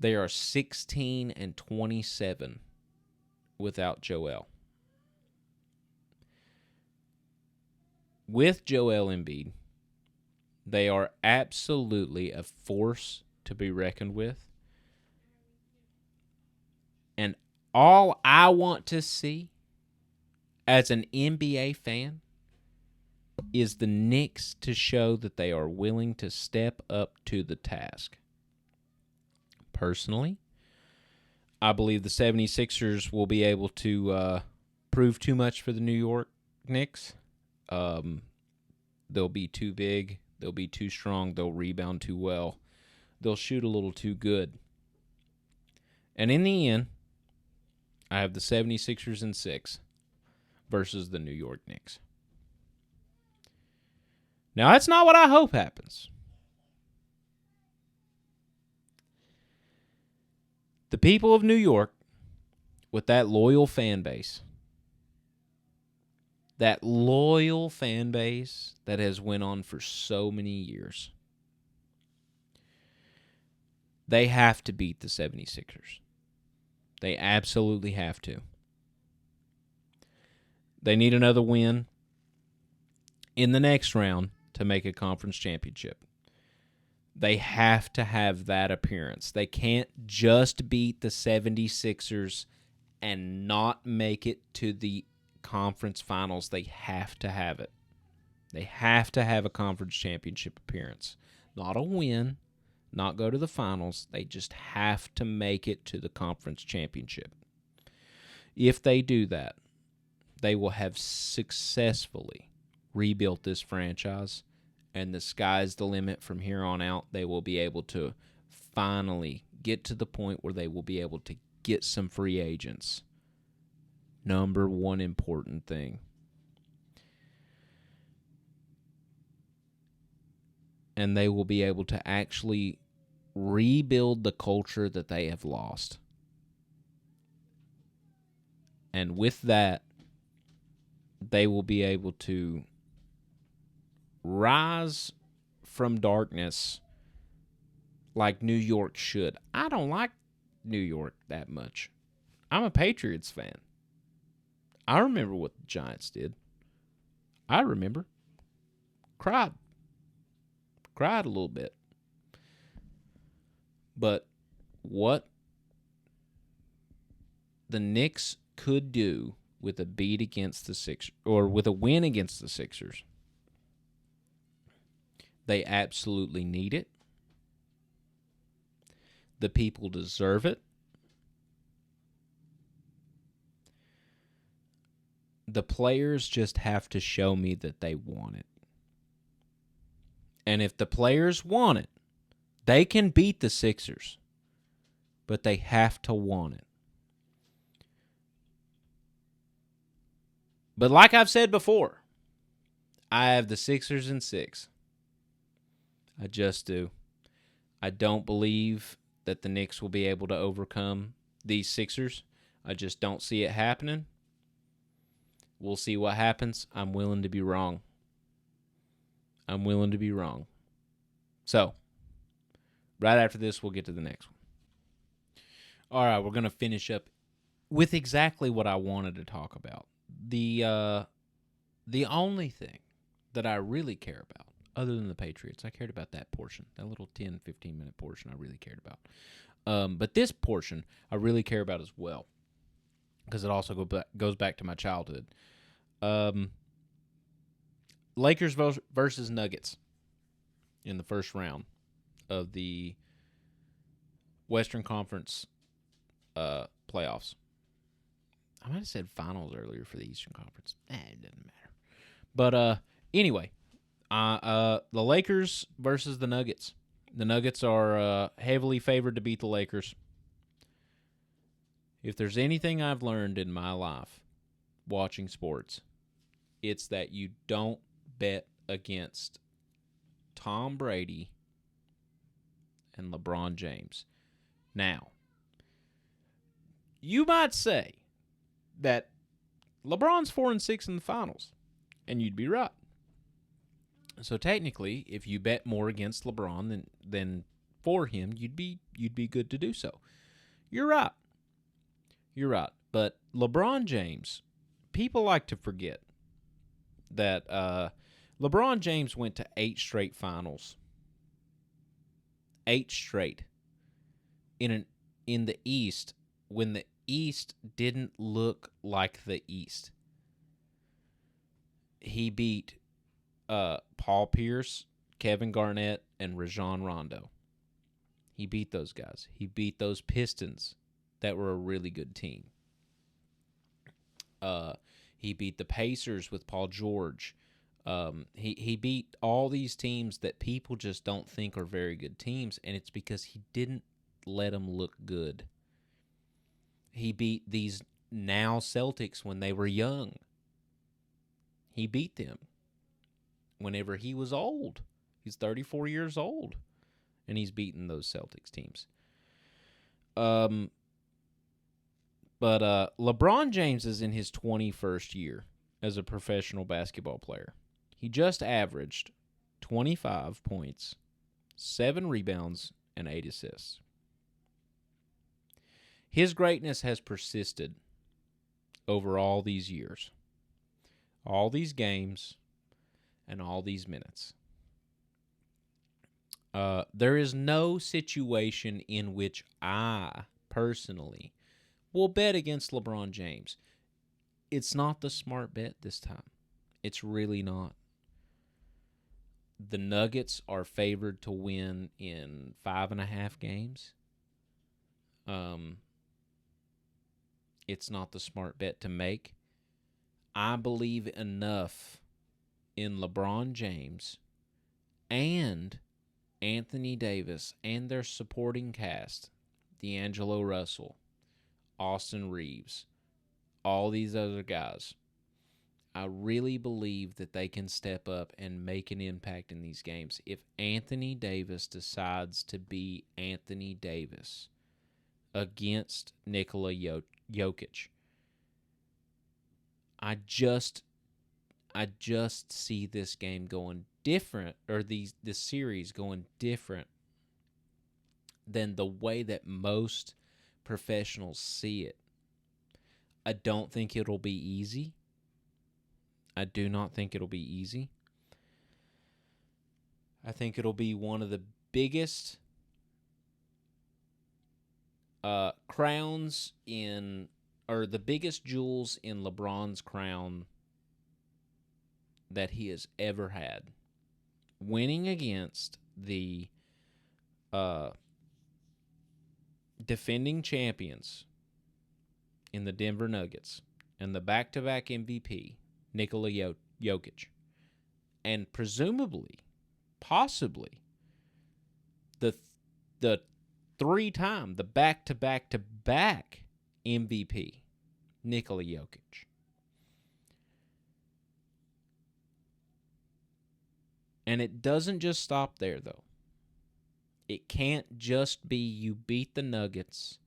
They are 16-27 without Joel. With Joel Embiid, they are absolutely a force to be reckoned with. And all I want to see as an NBA fan is the Knicks to show that they are willing to step up to the task. Personally, I believe the 76ers will be able to prove too much for the New York Knicks. They'll be too big. They'll be too strong. They'll rebound too well. They'll shoot a little too good. And in the end, I have the 76ers in 6 versus the New York Knicks. Now, that's not what I hope happens. The people of New York, with that loyal fan base that has went on for so many years, they have to beat the 76ers. They absolutely have to. They need another win in the next round to make a conference championship. They have to have that appearance. They can't just beat the 76ers and not make it to the conference finals. They have to have it. They have to have a conference championship appearance. Not a win, not go to the finals. They just have to make it to the conference championship. If they do that, they will have successfully rebuilt this franchise, and the sky's the limit from here on out. They will be able to finally get to the point where they will be able to get some free agents. Number one important thing. And they will be able to actually rebuild the culture that they have lost. And with that, they will be able to rise from darkness like New York should. I don't like New York that much. I'm a Patriots fan. I remember what the Giants did. I remember. Cried a little bit. But what the Knicks could do with a beat against the Sixers, or with a win against the Sixers, they absolutely need it. The people deserve it. The players just have to show me that they want it. And if the players want it, they can beat the Sixers. But they have to want it. But like I've said before, I have the Sixers in 6. I just do. I don't believe that the Knicks will be able to overcome these Sixers. I just don't see it happening. We'll see what happens. I'm willing to be wrong. So, right after this, we'll get to the next one. All right, we're going to finish up with exactly what I wanted to talk about. The only thing that I really care about, other than the Patriots, I cared about that portion, that little 10, 15-minute portion I really cared about. But this portion I really care about as well, because it also goes back to my childhood. Lakers versus Nuggets in the first round of the Western Conference playoffs. I might have said finals earlier for the Eastern Conference. It doesn't matter. But anyway, the Lakers versus the Nuggets. The Nuggets are heavily favored to beat the Lakers. If there's anything I've learned in my life watching sports, it's that you don't bet against Tom Brady and LeBron James. Now, you might say that LeBron's 4-6 in the finals, and you'd be right. So technically, if you bet more against LeBron than for him, you'd be good to do so. You're right. You're right. But LeBron James, people like to forget that LeBron James went to 8 straight finals. 8 straight. In the East, when the East didn't look like the East. He beat Paul Pierce, Kevin Garnett, and Rajon Rondo. He beat those guys. He beat those Pistons that were a really good team. He beat the Pacers with Paul George. He beat all these teams that people just don't think are very good teams, and it's because he didn't let them look good. He beat these now Celtics when they were young. He beat them whenever he was old. He's 34 years old, and he's beaten those Celtics teams. But LeBron James is in his 21st year as a professional basketball player. He just averaged 25 points, 7 rebounds, and 8 assists. His greatness has persisted over all these years, all these games, and all these minutes. There is no situation in which I personally will bet against LeBron James. It's not the smart bet this time. It's really not. The Nuggets are favored to win in 5.5 games. It's not the smart bet to make. I believe enough in LeBron James and Anthony Davis and their supporting cast, D'Angelo Russell, Austin Reeves, all these other guys. I really believe that they can step up and make an impact in these games. If Anthony Davis decides to be Anthony Davis against Nikola Jokic, I just see this game going different, or this series going different than the way that most professionals see it. I don't think it'll be easy. I do not think it'll be easy. I think it'll be one of the biggest crowns or the biggest jewels in LeBron's crown that he has ever had. Winning against the defending champions in the Denver Nuggets and the back-to-back MVP, Nikola Jokic, and presumably, possibly, the 3-time, the back-to-back-to-back MVP, Nikola Jokic. And it doesn't just stop there, though. It can't just be you beat the Nuggets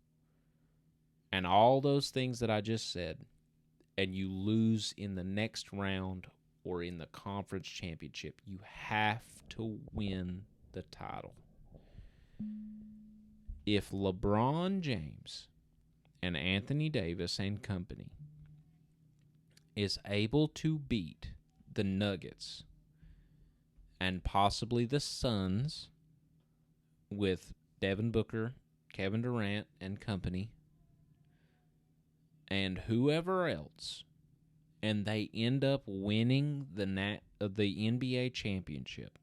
and all those things that I just said, and you lose in the next round or in the conference championship. You have to win the title. If LeBron James and Anthony Davis and company is able to beat the Nuggets and possibly the Suns with Devin Booker, Kevin Durant, and company, and whoever else, and they end up winning the NBA championship,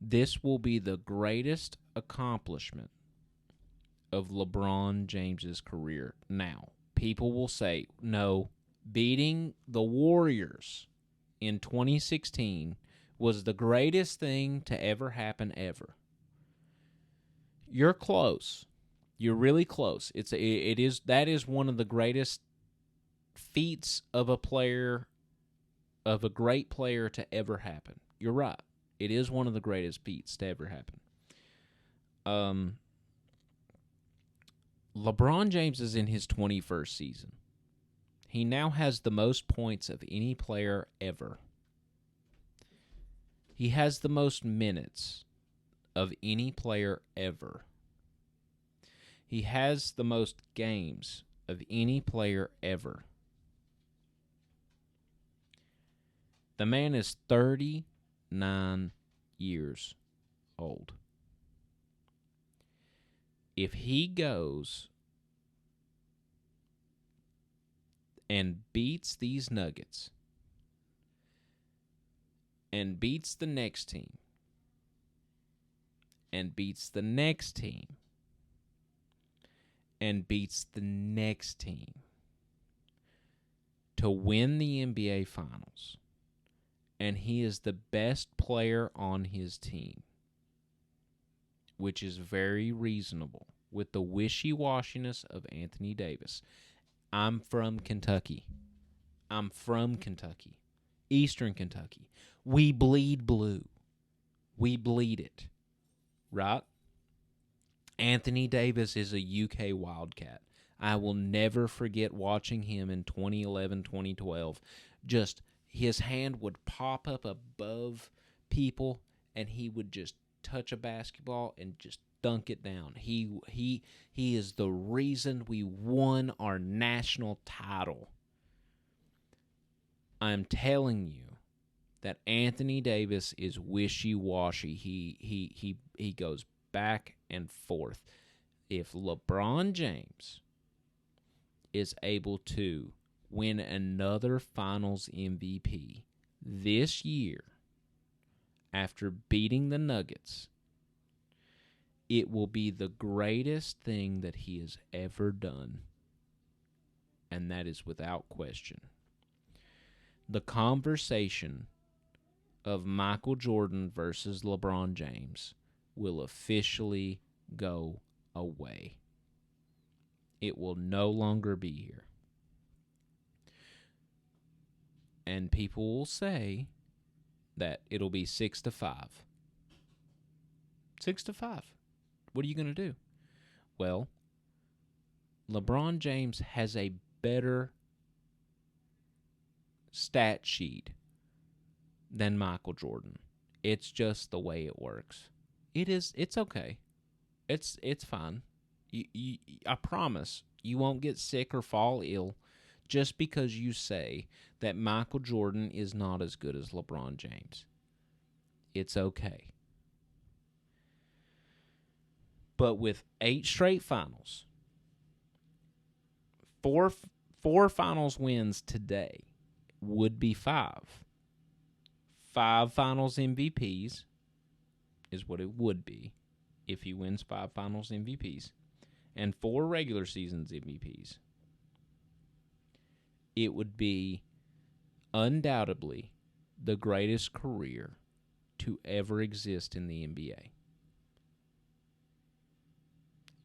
this will be the greatest accomplishment of LeBron James's career. Now, people will say, no, beating the Warriors in 2016 was the greatest thing to ever happen ever. You're close. You're really close. That is one of the greatest feats of a great player to ever happen. You're right. It is one of the greatest feats to ever happen. LeBron James is in his 21st season. He now has the most points of any player ever. He has the most minutes of any player ever. He has the most games of any player ever. The man is 39 years old. If he goes and beats these Nuggets and beats the next team and beats the next team and beats the next team to win the NBA Finals, and he is the best player on his team, which is very reasonable with the wishy-washiness of Anthony Davis. I'm from Kentucky. Eastern Kentucky. We bleed blue. We bleed it. Right? Anthony Davis is a UK Wildcat. I will never forget watching him in 2011, 2012. Just his hand would pop up above people, and he would just touch a basketball and just dunk it down. He is the reason we won our national title. I'm telling you that Anthony Davis is wishy-washy. He goes back and forth. If LeBron James is able to win another Finals MVP this year after beating the Nuggets, it will be the greatest thing that he has ever done, and that is without question. The conversation of Michael Jordan versus LeBron James will officially go away. It will no longer be here. And people will say that it'll be 6-5. 6-5. What are you going to do? Well, LeBron James has a better stat sheet than Michael Jordan. It's just the way it works. It's okay. It's fine. I promise you won't get sick or fall ill just because you say that Michael Jordan is not as good as LeBron James. It's okay. But with 8 straight finals, four finals wins today would be 5. 5 finals MVPs is what it would be if he wins 5 finals MVPs and 4 regular seasons MVPs. It would be undoubtedly the greatest career to ever exist in the NBA.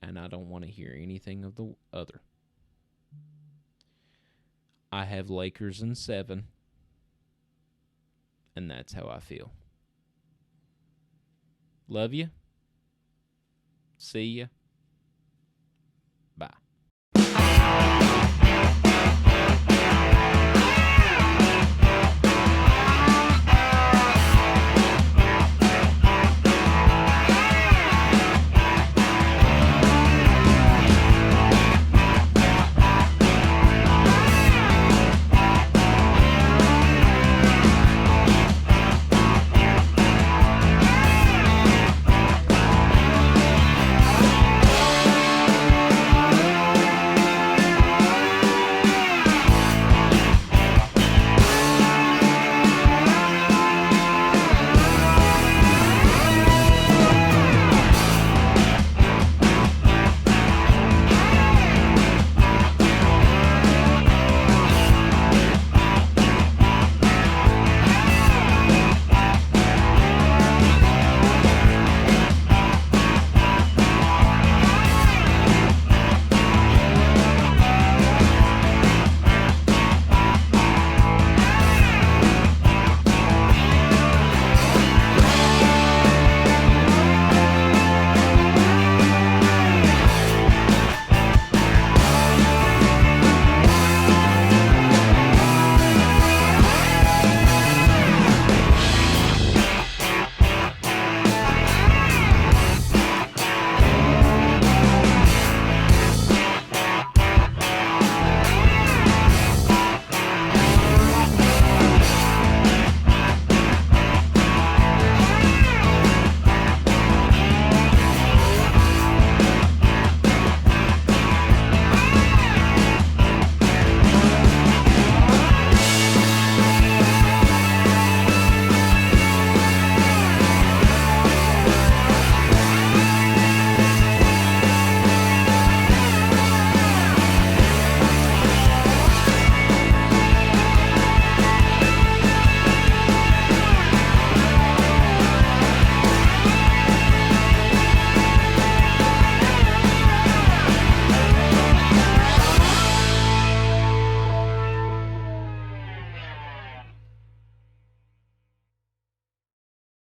And I don't want to hear anything of the other. I have Lakers in 7, and that's how I feel. Love you. See ya.